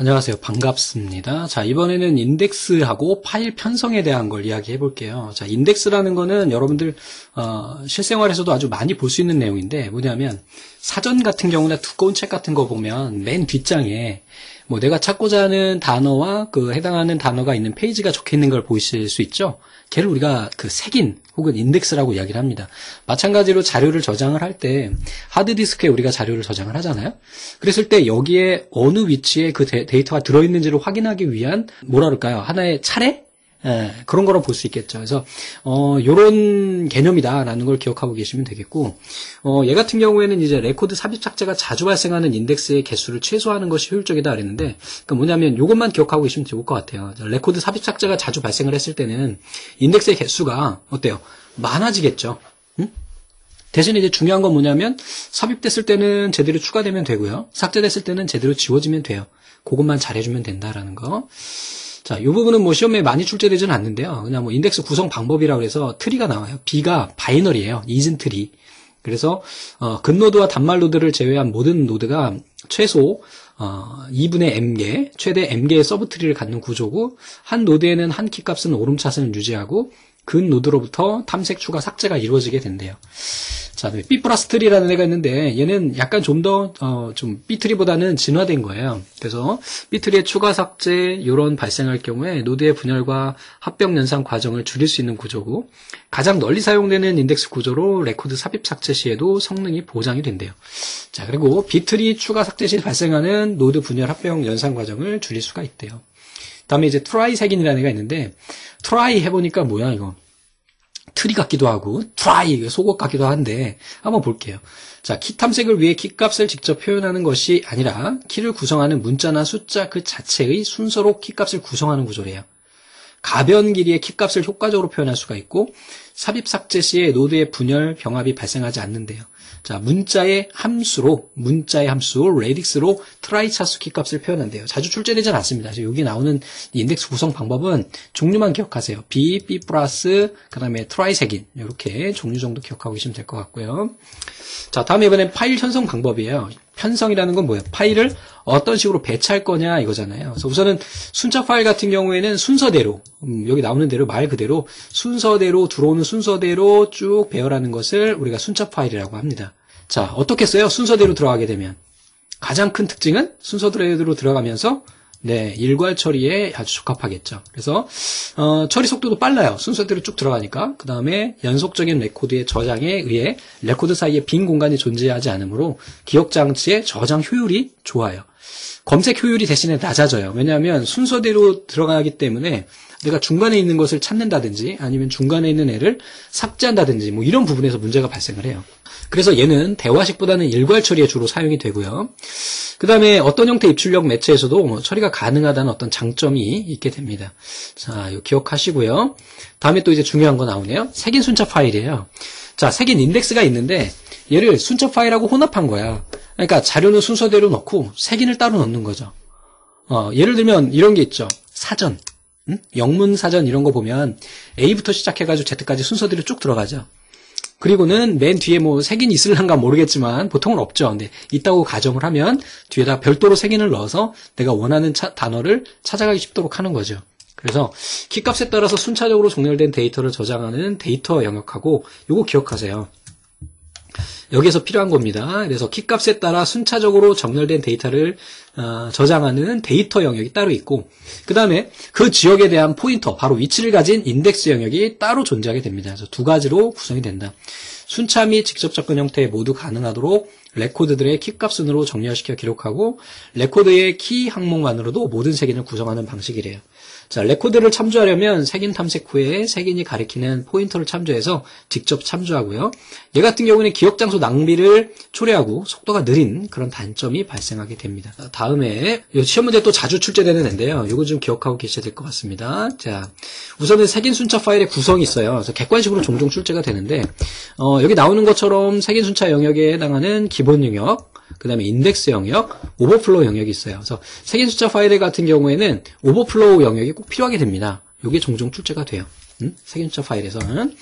안녕하세요. 반갑습니다. 자, 이번에는 인덱스하고 파일 편성에 대한 걸 이야기해 볼게요. 자, 인덱스라는 거는 여러분들 실생활에서도 아주 많이 볼 수 있는 내용인데 뭐냐면 사전 같은 경우나 두꺼운 책 같은 거 보면 맨 뒷장에 뭐 내가 찾고자 하는 단어와 그 해당하는 단어가 있는 페이지가 적혀 있는 걸 보실 수 있죠. 걔를 우리가 그 색인 혹은 인덱스라고 이야기를 합니다. 마찬가지로 자료를 저장을 할 때 하드디스크에 우리가 자료를 저장을 하잖아요. 그랬을 때 여기에 어느 위치에 그 데이터가 들어있는지를 확인하기 위한 뭐라 그럴까요? 하나의 차례? 그런 거로 볼 수 있겠죠. 그래서 요런 개념이다라는 걸 기억하고 계시면 되겠고, 얘 같은 경우에는 이제 레코드 삽입 삭제가 자주 발생하는 인덱스의 개수를 최소화하는 것이 효율적이다 그랬는데, 그러니까 뭐냐면 요것만 기억하고 계시면 좋을 것 같아요. 레코드 삽입 삭제가 자주 발생을 했을 때는 인덱스의 개수가 어때요? 많아지겠죠. 응? 대신에 이제 중요한 건 뭐냐면 삽입됐을 때는 제대로 추가되면 되고요. 삭제됐을 때는 제대로 지워지면 돼요. 그것만 잘해주면 된다라는 거. 자, 이 부분은 뭐 시험에 많이 출제되지는 않는데요. 그냥 뭐 인덱스 구성 방법이라고 해서 트리가 나와요. B가 바이너리예요. 이즌 트리. 그래서 근노드와 단말노드를 제외한 모든 노드가 최소 2분의 m개, 최대 m개의 서브트리를 갖는 구조고, 한 노드에는 한 키값은 오름차순을 유지하고 근 노드로부터 탐색 추가 삭제가 이루어지게 된대요. 자, B 플러스 트리라는 애가 있는데 얘는 약간 좀 더 좀 B 트리보다는 진화된 거예요. 그래서 B 트리의 추가 삭제 이런 발생할 경우에 노드의 분열과 합병 연산 과정을 줄일 수 있는 구조고, 가장 널리 사용되는 인덱스 구조로 레코드 삽입 삭제 시에도 성능이 보장이 된대요. 자, 그리고 B 트리 추가 삭제 시 발생하는 노드 분열 합병 연산 과정을 줄일 수가 있대요. 다음에 이제 트라이 색인이라는 애가 있는데, 트라이 해보니까 뭐야 이거? 트리 같기도 하고 트라이 속옷 같기도 한데 한번 볼게요. 자, 키 탐색을 위해 키값을 직접 표현하는 것이 아니라 키를 구성하는 문자나 숫자 그 자체의 순서로 키값을 구성하는 구조래요. 가변 길이의 키값을 효과적으로 표현할 수가 있고, 삽입 삭제 시에 노드의 분열, 병합이 발생하지 않는데요. 자, 문자의 함수, 레딕스로 트라이 차수 키값을 표현한대요. 자주 출제되지는 않습니다. 여기 나오는 인덱스 구성 방법은 종류만 기억하세요. B 플러스, 그 다음에 트라이 색인. 이렇게 종류 정도 기억하고 계시면 될 것 같고요. 자, 다음에 이번엔 파일 편성 방법이에요. 편성이라는 건 뭐예요? 파일을 어떤 식으로 배치할 거냐 이거잖아요. 그래서 우선은 순차 파일 같은 경우에는 순서대로, 여기 나오는 대로 말 그대로 순서대로 들어오는 순서대로 쭉 배열하는 것을 우리가 순차 파일이라고 합니다. 자, 어떻게 써요? 순서대로 들어가게 되면 가장 큰 특징은 순서대로 들어가면서 일괄 처리에 아주 적합하겠죠. 그래서 처리 속도도 빨라요. 순서대로 쭉 들어가니까. 그 다음에 연속적인 레코드의 저장에 의해 레코드 사이에 빈 공간이 존재하지 않으므로 기억장치의 저장 효율이 좋아요. 검색 효율이 대신에 낮아져요. 왜냐하면 순서대로 들어가기 때문에 내가 중간에 있는 것을 찾는다든지 아니면 중간에 있는 애를 삭제한다든지 뭐 이런 부분에서 문제가 발생을 해요. 그래서 얘는 대화식보다는 일괄 처리에 주로 사용이 되고요. 그 다음에 어떤 형태 입출력 매체에서도 처리가 가능하다는 어떤 장점이 있게 됩니다. 자, 이거 기억하시고요. 다음에 또 이제 중요한 거 나오네요. 색인 순차 파일이에요. 자, 색인 인덱스가 있는데 얘를 순차 파일하고 혼합한 거야. 그러니까 자료는 순서대로 넣고 색인을 따로 넣는 거죠. 예를 들면 이런 게 있죠. 사전, 영문 사전 이런 거 보면 A부터 시작해가지고 Z까지 순서대로 쭉 들어가죠. 그리고는 맨 뒤에 뭐 색인 있을란가 모르겠지만 보통은 없죠. 근데 있다고 가정을 하면 뒤에다 별도로 색인을 넣어서 내가 원하는 단어를 찾아가기 쉽도록 하는 거죠. 그래서 키값에 따라서 순차적으로 정렬된 데이터를 저장하는 데이터 영역하고 요거 기억하세요. 여기에서 필요한 겁니다. 그래서 키값에 따라 순차적으로 정렬된 데이터를 저장하는 데이터 영역이 따로 있고, 그 다음에 그 지역에 대한 포인터, 바로 위치를 가진 인덱스 영역이 따로 존재하게 됩니다. 그래서 두 가지로 구성이 된다. 순차 및 직접 접근 형태 모두 가능하도록 레코드들의 키값 순으로 정렬시켜 기록하고, 레코드의 키 항목만으로도 모든 색인을 구성하는 방식이래요. 자, 레코드를 참조하려면 색인 탐색 후에 색인이 가리키는 포인터를 참조해서 직접 참조하고요. 얘 같은 경우는 기억 장소 낭비를 초래하고 속도가 느린 그런 단점이 발생하게 됩니다. 다음에 시험 문제 또 자주 출제되는 앤데요. 이거 좀 기억하고 계셔야 될 것 같습니다. 자, 우선은 색인 순차 파일의 구성이 있어요. 그래서 객관식으로 종종 출제가 되는데 여기 나오는 것처럼 색인 순차 영역에 해당하는 기본 영역, 그 다음에 인덱스 영역, 오버플로우 영역이 있어요. 그래서 색인 숫자 파일 같은 경우에는 오버플로우 영역이 꼭 필요하게 됩니다. 이게 종종 출제가 돼요. 색인 숫자 파일에서는.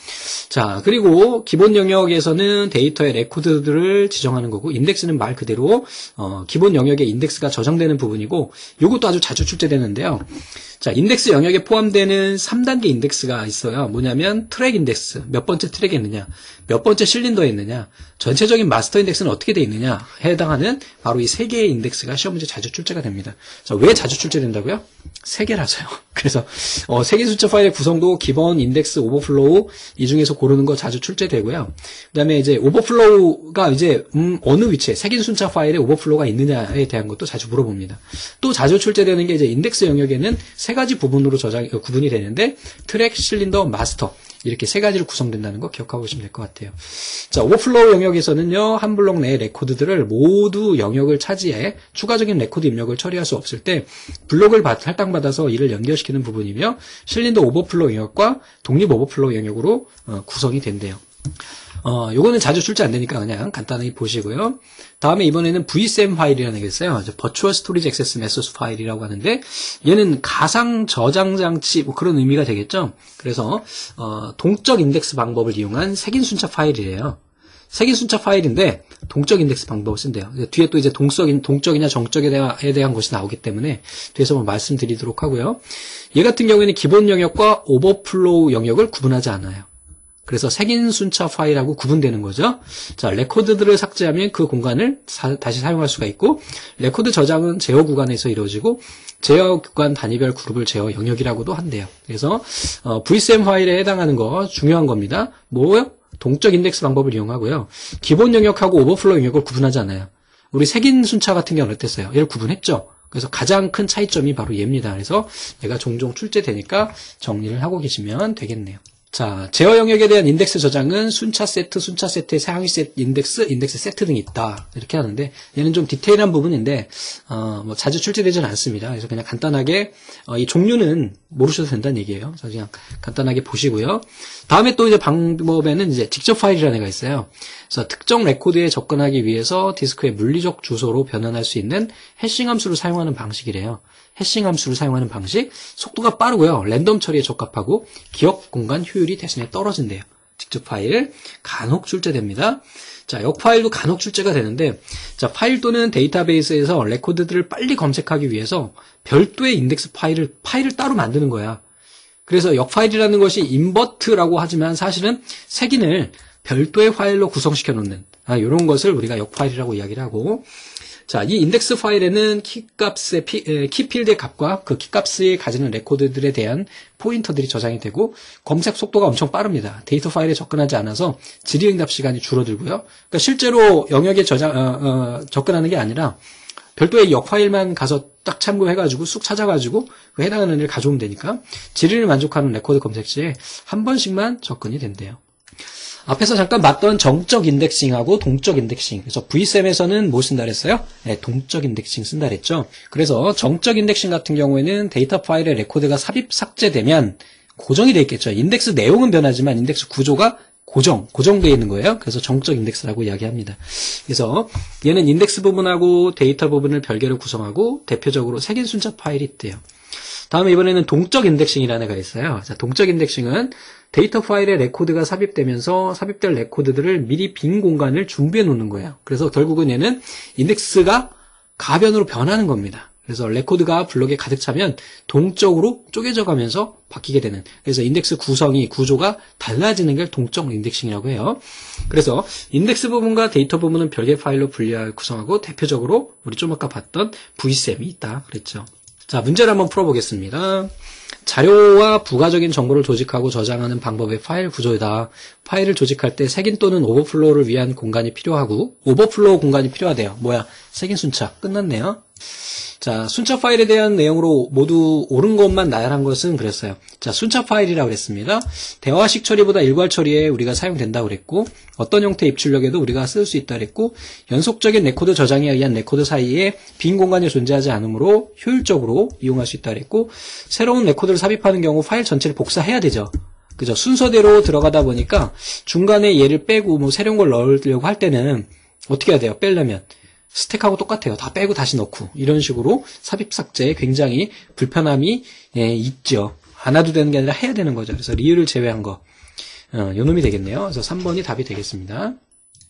자, 그리고 기본 영역에서는 데이터의 레코드들을 지정하는 거고, 인덱스는 말 그대로 기본 영역에 인덱스가 저장되는 부분이고, 이것도 아주 자주 출제되는데요. 자, 인덱스 영역에 포함되는 3단계 인덱스가 있어요. 뭐냐면 트랙 인덱스, 몇 번째 트랙에 있느냐, 몇 번째 실린더에 있느냐, 전체적인 마스터 인덱스는 어떻게 되어 있느냐 해당하는 바로 이 3개의 인덱스가 시험 문제 자주 출제가 됩니다. 자, 왜 자주 출제된다고요? 3개라서요. 그래서 색인 숫자 파일의 구성도 기본, 인덱스, 오버플로우 이 중에서 고르는 거 자주 출제되고요. 그다음에 이제 오버플로우가 이제 어느 위치에 색인 숫자 파일에 오버플로우가 있느냐에 대한 것도 자주 물어봅니다. 또 자주 출제되는 게 이제 인덱스 영역에는 3가지 부분으로 구분이 되는데 트랙, 실린더, 마스터 이렇게 3가지로 구성된다는 거 기억하고 계시면 될 것 같아요. 자, 오버플로우 영역에서는요, 한 블록 내의 레코드들을 모두 영역을 차지해 추가적인 레코드 입력을 처리할 수 없을 때 블록을 할당받아서 이를 연결시키는 부분이며 실린더 오버플로우 영역과 독립 오버플로우 영역으로 구성이 된대요. 요거는 자주 출제 안 되니까 그냥 간단하게 보시고요. 다음에 이번에는 VSM 파일이라는 게 있어요. Virtual Storage Access Method 파일이라고 하는데, 얘는 가상 저장 장치, 뭐 그런 의미가 되겠죠. 그래서, 동적 인덱스 방법을 이용한 색인 순차 파일이래요. 색인 순차 파일인데, 동적 인덱스 방법을 쓴대요. 뒤에 또 이제 동적이냐 정적에 대한 것이 나오기 때문에, 뒤에서 한번 말씀드리도록 하고요. 얘 같은 경우에는 기본 영역과 오버플로우 영역을 구분하지 않아요. 그래서 색인 순차 파일하고 구분되는 거죠. 자, 레코드들을 삭제하면 그 공간을 다시 사용할 수가 있고, 레코드 저장은 제어 구간에서 이루어지고, 제어 구간 단위별 그룹을 제어 영역이라고도 한대요. 그래서 VSM 파일에 해당하는 거 중요한 겁니다. 뭐요? 동적 인덱스 방법을 이용하고요. 기본 영역하고 오버플로우 영역을 구분하지 않아요. 우리 색인 순차 같은 경우는 어땠어요? 얘를 구분했죠. 그래서 가장 큰 차이점이 바로 얘입니다. 그래서 얘가 종종 출제되니까 정리를 하고 계시면 되겠네요. 자, 제어 영역에 대한 인덱스 저장은 순차 세트의 상위 세트, 인덱스 세트 등이 있다. 이렇게 하는데, 얘는 좀 디테일한 부분인데, 뭐 자주 출제되지는 않습니다. 그래서 그냥 간단하게, 이 종류는 모르셔도 된다는 얘기예요. 그래서 그냥 간단하게 보시고요. 다음에 또 이제 방법에는 이제 직접 파일이라는 애가 있어요. 그래서 특정 레코드에 접근하기 위해서 디스크의 물리적 주소로 변환할 수 있는 해싱 함수를 사용하는 방식이래요. 해싱 함수를 사용하는 방식, 속도가 빠르고요. 랜덤 처리에 적합하고 기억 공간 효율이 대신에 떨어진대요. 직접 파일 간혹 출제됩니다. 자, 역 파일도 간혹 출제가 되는데, 자, 파일 또는 데이터베이스에서 레코드들을 빨리 검색하기 위해서 별도의 인덱스 파일을 따로 만드는 거야. 그래서 역 파일이라는 것이 인버트라고 하지만 사실은 색인을 별도의 파일로 구성시켜 놓는 이런 것을 우리가 역 파일이라고 이야기를 하고, 자, 이 인덱스 파일에는 키필드의 값과 그 키값이 가지는 레코드들에 대한 포인터들이 저장이 되고, 검색 속도가 엄청 빠릅니다. 데이터 파일에 접근하지 않아서 질의응답 시간이 줄어들고요. 그러니까 실제로 영역에 접근하는 게 아니라 별도의 역 파일만 가서 딱 참고해가지고 쑥 찾아가지고 그 해당하는 애를 가져오면 되니까 질의를 만족하는 레코드 검색 시에 한 번씩만 접근이 된대요. 앞에서 잠깐 봤던 정적 인덱싱하고 동적 인덱싱. 그래서 VSM에서는 뭐 쓴다 그랬어요? 네, 동적 인덱싱 쓴다 그랬죠. 그래서 정적 인덱싱 같은 경우에는 데이터 파일의 레코드가 삽입 삭제되면 고정이 되어 있겠죠. 인덱스 내용은 변하지만 인덱스 구조가 고정되어 있는 거예요. 그래서 정적 인덱스라고 이야기합니다. 그래서 얘는 인덱스 부분하고 데이터 부분을 별개로 구성하고 대표적으로 색인 순차 파일이 있대요. 다음에 이번에는 동적 인덱싱이라는 애가 있어요. 자, 동적 인덱싱은 데이터 파일에 레코드가 삽입되면서 삽입될 레코드들을 미리 빈 공간을 준비해 놓는 거예요. 그래서 결국은 얘는 인덱스가 가변으로 변하는 겁니다. 그래서 레코드가 블록에 가득 차면 동적으로 쪼개져 가면서 바뀌게 되는, 그래서 인덱스 구조가 달라지는 게 동적 인덱싱이라고 해요. 그래서 인덱스 부분과 데이터 부분은 별개 파일로 구성하고 대표적으로 우리 좀 아까 봤던 VSM이 있다 그랬죠. 자, 문제를 한번 풀어보겠습니다. 자료와 부가적인 정보를 조직하고 저장하는 방법의 파일 구조이다. 파일을 조직할 때 색인 또는 오버플로우를 위한 공간이 필요하고, 오버플로우 공간이 필요하대요. 뭐야? 색인 순차. 끝났네요. 자, 순차 파일에 대한 내용으로 모두 옳은 것만 나열한 것은 그랬어요. 자, 순차 파일이라고 그랬습니다. 대화식 처리보다 일괄 처리에 우리가 사용된다고 그랬고, 어떤 형태 입출력에도 우리가 쓸 수 있다고 그랬고, 연속적인 레코드 저장에 의한 레코드 사이에 빈 공간이 존재하지 않으므로 효율적으로 이용할 수 있다고 그랬고, 새로운 레코드를 삽입하는 경우 파일 전체를 복사해야 되죠. 그죠? 순서대로 들어가다 보니까 중간에 얘를 빼고 뭐 새로운 걸 넣으려고 할 때는 어떻게 해야 돼요? 빼려면 스택하고 똑같아요. 다 빼고 다시 넣고 이런 식으로 삽입 삭제에 굉장히 불편함이 있죠. 안 와도 되는 게 아니라 해야 되는 거죠. 그래서 리을을 제외한 거. 요 놈이 되겠네요. 그래서 3번이 답이 되겠습니다.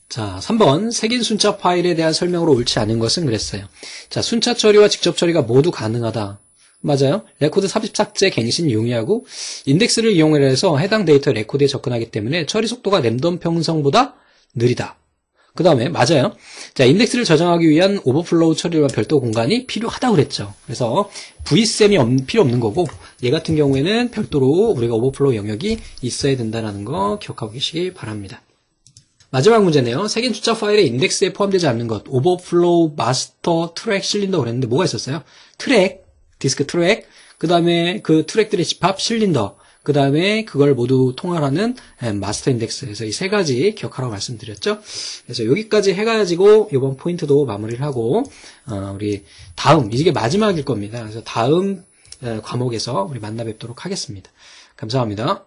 자, 3번. 색인 순차 파일에 대한 설명으로 옳지 않은 것은 그랬어요. 자, 순차 처리와 직접 처리가 모두 가능하다. 맞아요. 레코드 삽입 삭제 갱신 용이하고 인덱스를 이용해서 해당 데이터 레코드에 접근하기 때문에 처리 속도가 랜덤 편성보다 느리다. 그 다음에 맞아요. 자, 인덱스를 저장하기 위한 오버플로우 처리와 별도 공간이 필요하다고 그랬죠. 그래서 vsem이 필요 없는 거고 얘 같은 경우에는 별도로 우리가 오버플로우 영역이 있어야 된다는 거 기억하고 계시기 바랍니다. 마지막 문제네요. 색인 숫자 파일의 인덱스에 포함되지 않는 것. 오버플로우 마스터 트랙 실린더 그랬는데 뭐가 있었어요? 트랙, 디스크 트랙, 그 다음에 그 트랙들의 집합 실린더, 그 다음에 그걸 모두 통할하는 마스터 인덱스. 그래서 이 세 가지 기억하라고 말씀드렸죠. 그래서 여기까지 해가지고 이번 포인트도 마무리를 하고 우리 다음, 이게 마지막일 겁니다. 그래서 다음 과목에서 우리 만나 뵙도록 하겠습니다. 감사합니다.